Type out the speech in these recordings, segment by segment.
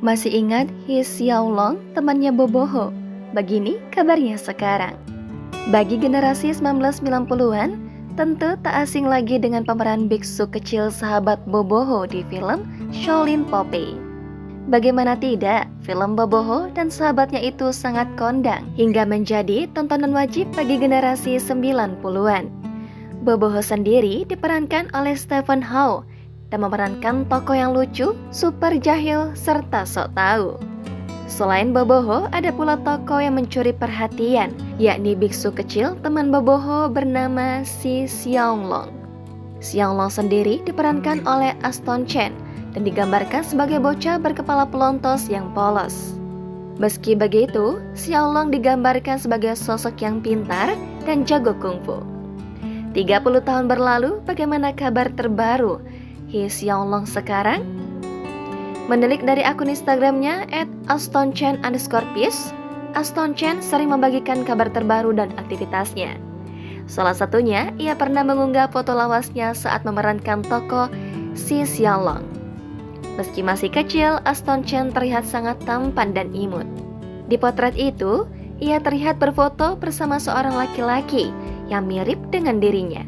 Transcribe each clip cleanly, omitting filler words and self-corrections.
Masih ingat Hye Xiaolong, temannya Boboho? Begini kabarnya sekarang. Bagi generasi 1990-an, tentu tak asing lagi dengan pemeran biksu kecil sahabat Boboho di film Shaolin Popeye. Bagaimana tidak, film Boboho dan sahabatnya itu sangat kondang hingga menjadi tontonan wajib bagi generasi 90-an. Boboho sendiri diperankan oleh Stephen Chow dan memerankan tokoh yang lucu, super jahil, serta sok tahu. Selain Boboho, ada pula tokoh yang mencuri perhatian, yakni biksu kecil teman Boboho bernama Si Xiaolong. Xiaolong sendiri diperankan oleh Aston Chen dan digambarkan sebagai bocah berkepala pelontos yang polos. Meski begitu, Xiaolong digambarkan sebagai sosok yang pintar dan jago kungfu. 30 tahun berlalu, bagaimana kabar terbaru Hye Xiaolong sekarang? Menelik dari akun Instagramnya @astonchen_peace, Aston Chen sering membagikan kabar terbaru dan aktivitasnya. Salah satunya, ia pernah mengunggah foto lawasnya saat memerankan tokoh Si Xiaolong. Meski masih kecil, Aston Chen terlihat sangat tampan dan imut. Di potret itu, ia terlihat berfoto bersama seorang laki-laki yang mirip dengan dirinya.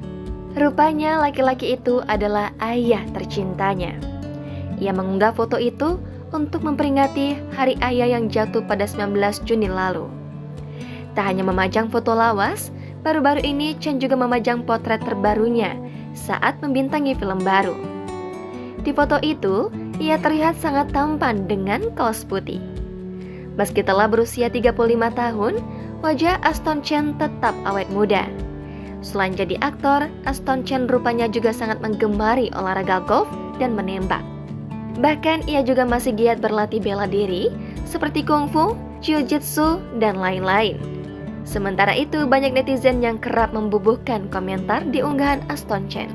Rupanya laki-laki itu adalah ayah tercintanya. Ia mengunggah foto itu untuk memperingati Hari Ayah yang jatuh pada 19 Juni lalu. Tak hanya memajang foto lawas, baru-baru ini Chen juga memajang potret terbarunya saat membintangi film baru. Di foto itu, ia terlihat sangat tampan dengan kaos putih. Meski telah berusia 35 tahun, wajah Aston Chen tetap awet muda. Selain jadi aktor, Aston Chen rupanya juga sangat menggemari olahraga golf dan menembak. Bahkan ia juga masih giat berlatih bela diri seperti kungfu, jiu-jitsu, dan lain-lain. Sementara itu banyak netizen yang kerap membubuhkan komentar di unggahan Aston Chen.